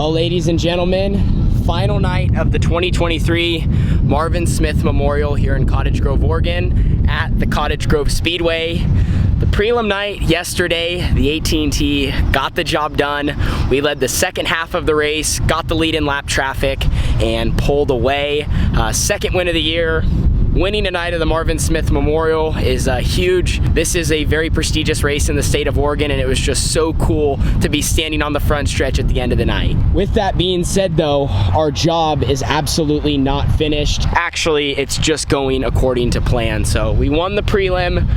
Well, ladies and gentlemen, final night of the 2023 Marvin Smith Memorial here in Cottage Grove, Oregon at the Cottage Grove Speedway. The prelim night yesterday, the AT&T got the job done. We led the second half of the race, got the lead in lap traffic, and pulled away. Second win of the year. Winning tonight of the Marvin Smith Memorial is huge. This is a very prestigious race in the state of Oregon, and it was just so cool to be standing on the front stretch at the end of the night. With that being said though, our job is absolutely not finished. Actually, it's just going according to plan. So we won the prelim.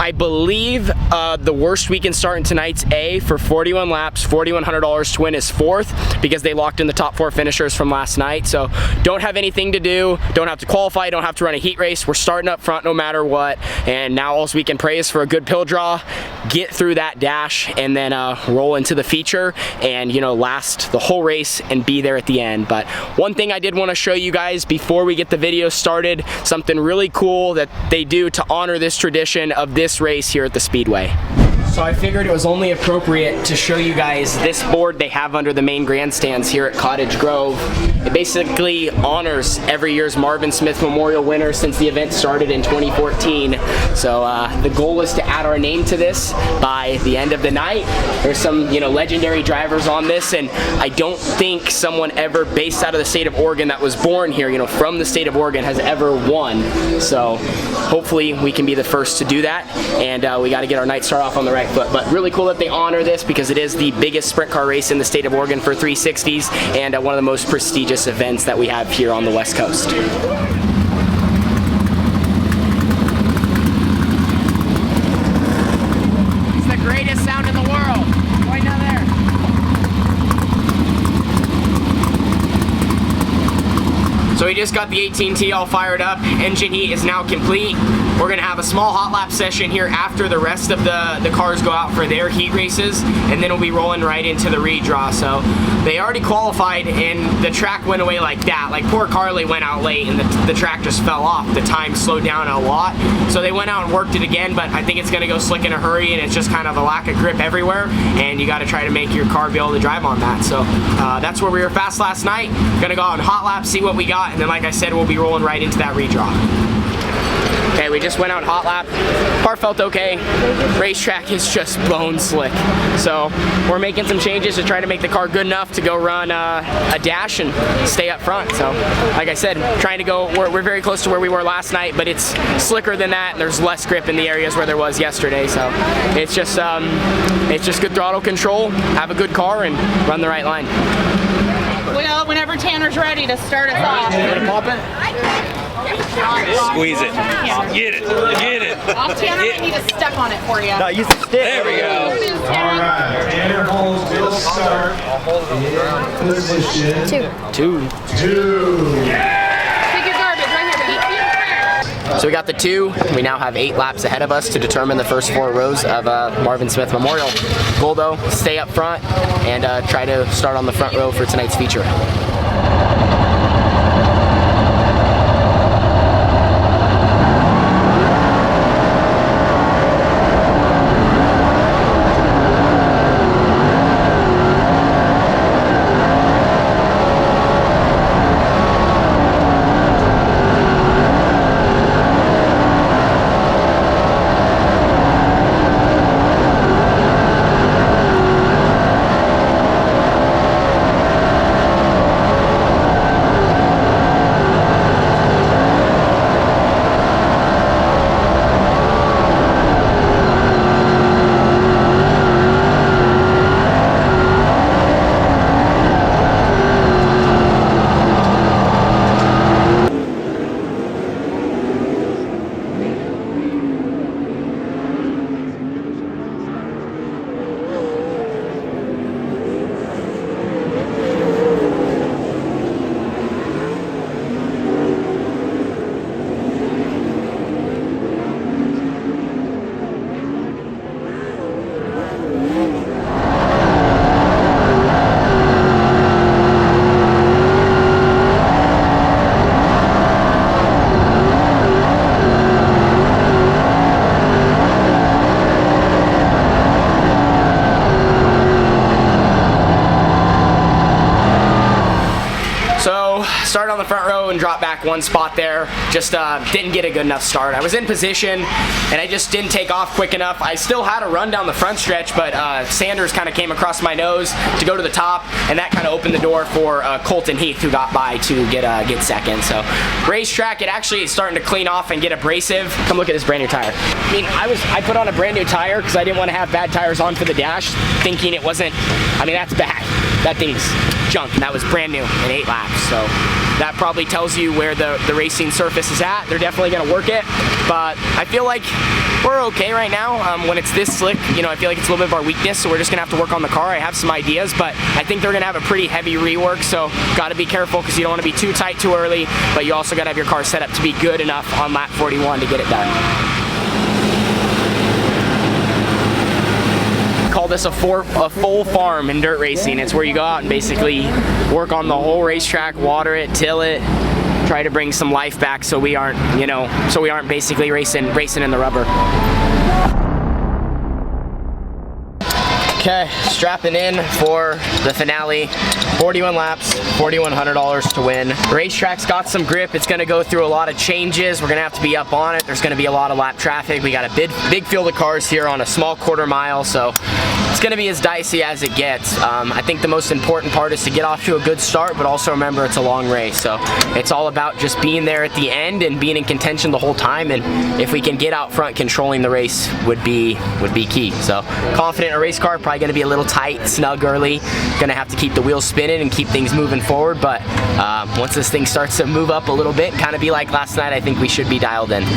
I believe the worst we can start in tonight's A for 41 laps, $4,100 to win is fourth because they locked in the top 4 finishers from last night. So don't have anything to do, don't have to qualify, don't have to run a heat race. We're starting up front no matter what. And now all we can pray is for a good pill draw, get through that dash, and then roll into the feature and, you know, last the whole race and be there at the end. But one thing I did want to show you guys before we get the video started, something really cool that they do to honor this tradition of this race here at the Speedway. So I figured it was only appropriate to show you guys this board they have under the main grandstands here at Cottage Grove. It basically honors every year's Marvin Smith Memorial winner since the event started in 2014. So the goal is to add our name to this by the end of the night. There's some, you know, legendary drivers on this, and I don't think someone ever based out of the state of Oregon that was born here, you know, from the state of Oregon has ever won. So hopefully we can be the first to do that, and we got to get our night start off on the right foot. But really cool that they honor this because it is the biggest sprint car race in the state of Oregon for 360s and one of the most prestigious events that we have here on the West Coast. It's the greatest sound in the world. Right down there. So we just got the AT&T all fired up. Engine heat is now complete. We're gonna have a small hot lap session here after the rest of the cars go out for their heat races, and then we'll be rolling right into the redraw. So they already qualified and the track went away like that. Like poor Carly went out late and the track just fell off. The time slowed down a lot. So they went out and worked it again, but I think it's gonna go slick in a hurry, and it's just kind of a lack of grip everywhere, and you gotta try to make your car be able to drive on that. So that's where we were fast last night. Gonna go out and hot lap, see what we got, and then like I said, we'll be rolling right into that redraw. Okay, we just went out hot lap. Car felt okay. Racetrack is just bone slick. So we're making some changes to try to make the car good enough to go run a dash and stay up front. So like I said, trying to go, we're very close to where we were last night, but it's slicker than that, and there's less grip in the areas where there was yesterday. So it's just good throttle control, have a good car, and run the right line. Well, whenever Tanner's ready to start us off. You want to pop it? Squeeze it. Get it. Get it. Tanner, I need to step on it for you. No, use the stick. There we go. Alright, Tanner Holmes will start in position 2. Take your garbage right here. So we got the 2. We now have 8 laps ahead of us to determine the first 4 rows of Marvin Smith Memorial. Goal though, stay up front and try to start on the front row for tonight's feature. back one spot there. Just didn't get a good enough start. I was in position and I just didn't take off quick enough. I still had a run down the front stretch, but Sanders kind of came across my nose to go to the top, and that kind of opened the door for Colton Heath, who got by to get second. So racetrack, it actually is starting to clean off and get abrasive. Come look at this brand new tire. I mean, I put on a brand new tire because I didn't want to have bad tires on for the dash, thinking it wasn't, I mean, that's bad. That thing's junk, and that was brand new in 8 laps. So that probably tells you where the racing surface is at. They're definitely gonna work it, but I feel like we're okay right now. When it's this slick, you know, I feel like it's a little bit of our weakness, so we're just gonna have to work on the car. I have some ideas, but I think they're gonna have a pretty heavy rework, so gotta be careful because you don't wanna be too tight too early, but you also gotta have your car set up to be good enough on lap 41 to get it done. Call this a full farm in dirt racing. It's where you go out and basically work on the whole racetrack, water it, till it, try to bring some life back so we aren't, you know, so we aren't basically racing in the rubber. Okay, strapping in for the finale. 41 laps, $4,100 to win. Racetrack's got some grip. It's gonna go through a lot of changes. We're gonna have to be up on it. There's gonna be a lot of lap traffic. We got a big field of cars here on a small quarter mile, so it's gonna be as dicey as it gets. I think the most important part is to get off to a good start, but also remember it's a long race. So it's all about just being there at the end and being in contention the whole time. And if we can get out front, controlling the race would be key. So confident in a race car, probably gonna be a little tight, snug early. Gonna have to keep the wheels spinning and keep things moving forward. But once this thing starts to move up a little bit, kind of be like last night, I think we should be dialed in. This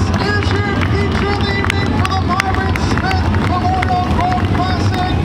is your feature of the evening for the Marvin Smith Memorial Road Classic.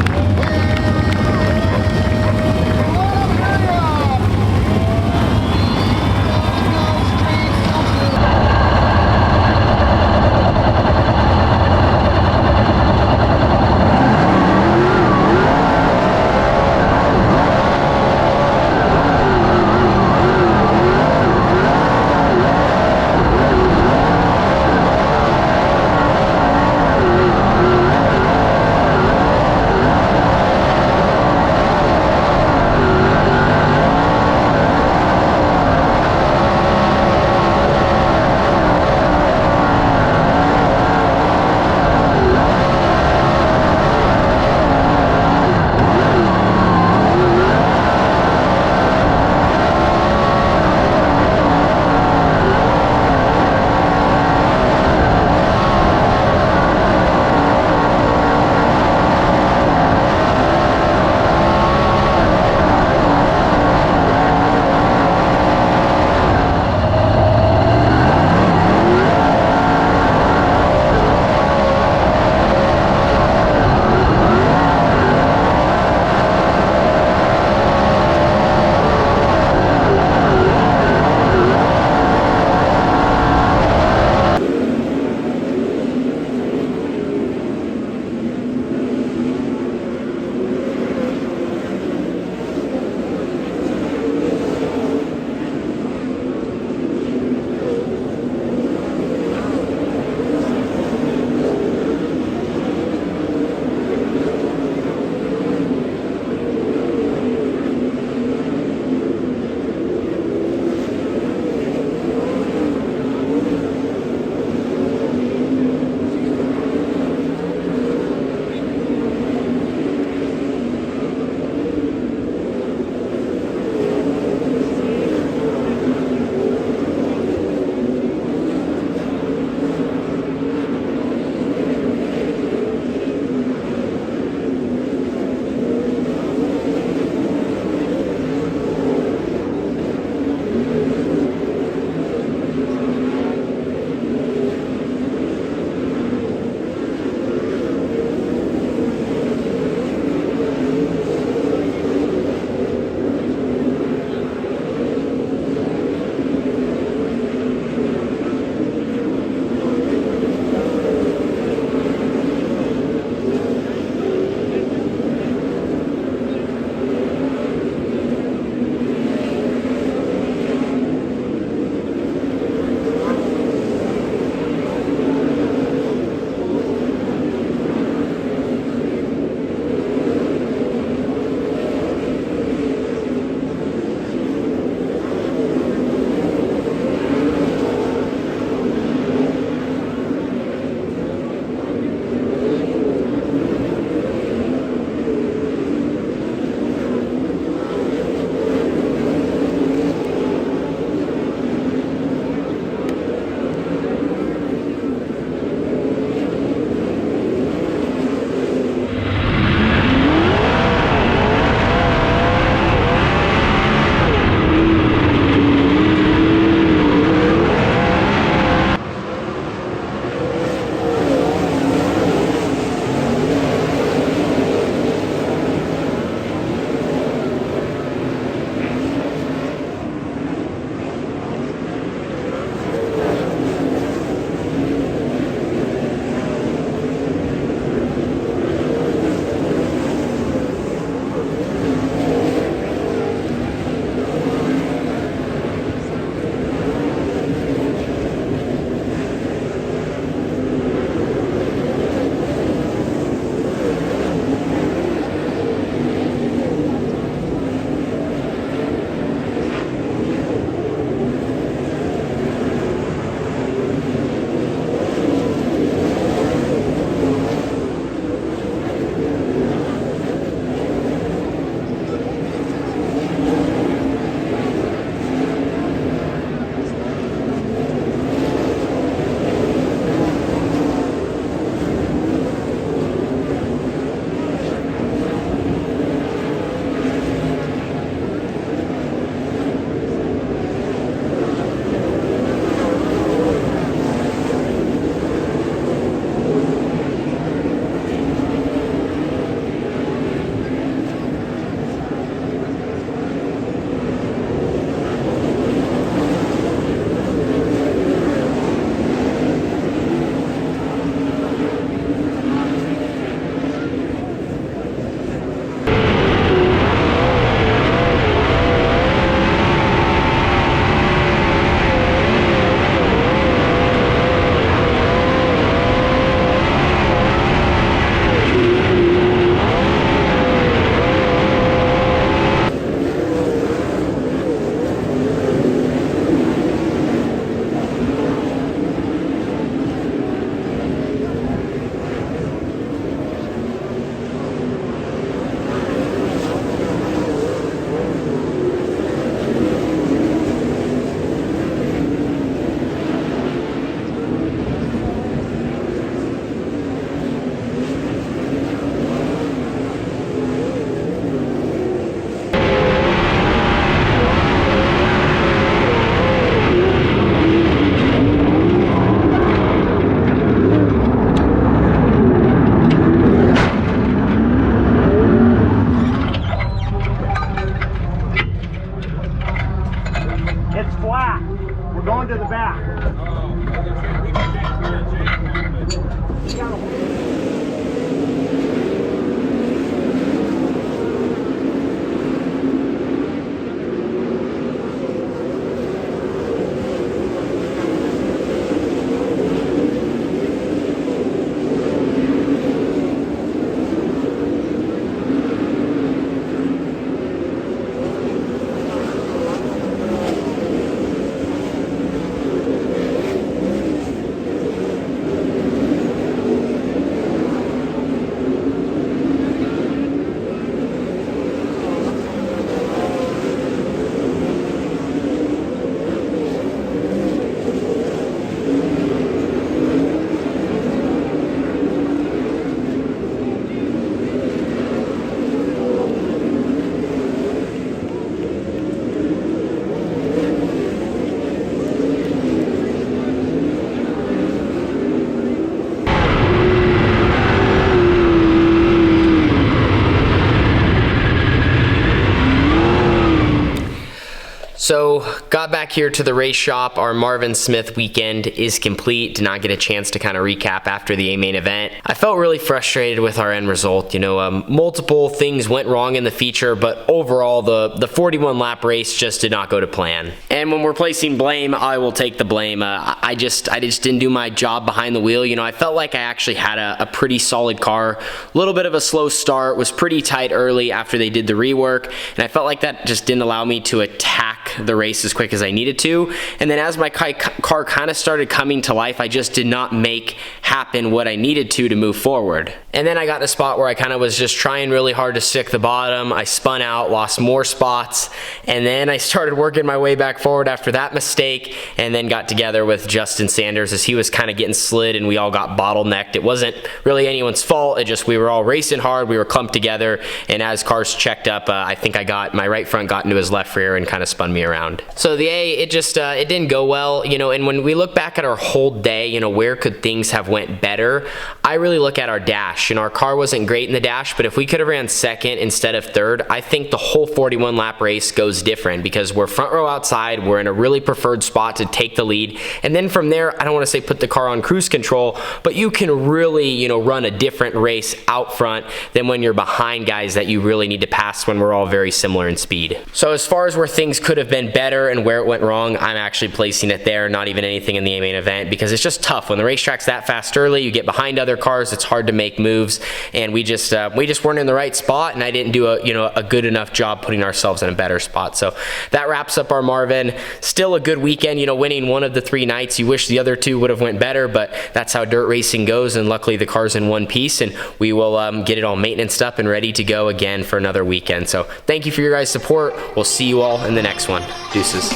So got back here to the race shop. Our Marvin Smith weekend is complete. Did not get a chance to kind of recap after the A-main event. I felt really frustrated with our end result. You know, multiple things went wrong in the feature, but overall the 41 lap race just did not go to plan. And when we're placing blame, I will take the blame. I just didn't do my job behind the wheel. You know, I felt like I actually had a pretty solid car. A little bit of a slow start, was pretty tight early after they did the rework, and I felt like that just didn't allow me to attack the race as quick as I needed to. And then as my car kind of started coming to life, I just did not make happen what I needed to move forward. And then I got in a spot where I kind of was just trying really hard to stick the bottom. I spun out, lost more spots, and then I started working my way back forward after that mistake, and then got together with Justin Sanders as he was kind of getting slid and we all got bottlenecked. It wasn't really anyone's fault. It just, we were all racing hard, we were clumped together, and as cars checked up, I think my right front got into his left rear and kind of spun me around. So the A, it didn't go well, you know. And when we look back at our whole day, you know, where could things have went better? I really look at our dash. You know, our car wasn't great in the dash, but if we could have ran second instead of third, I think the whole 41 lap race goes different, because we're front row outside, we're in a really preferred spot to take the lead, and then from there, I don't want to say put the car on cruise control, but you can really, you know, run a different race out front than when you're behind guys that you really need to pass when we're all very similar in speed. So as far as where things could have been better and where it went wrong, I'm actually placing it there, not even anything in the main event, because it's just tough when the racetrack's that fast early. You get behind other cars, it's hard to make moves, and we just weren't in the right spot, and I didn't do a good enough job putting ourselves in a better spot. So that wraps up our Marvin. Still a good weekend, you know, winning one of the 3 nights. You wish the other 2 would have went better, but that's how dirt racing goes, and luckily the car's in one piece, and we will get it all maintenanced up and ready to go again for another weekend. So thank you for your guys' support. We'll see you all in the next one. Deuces.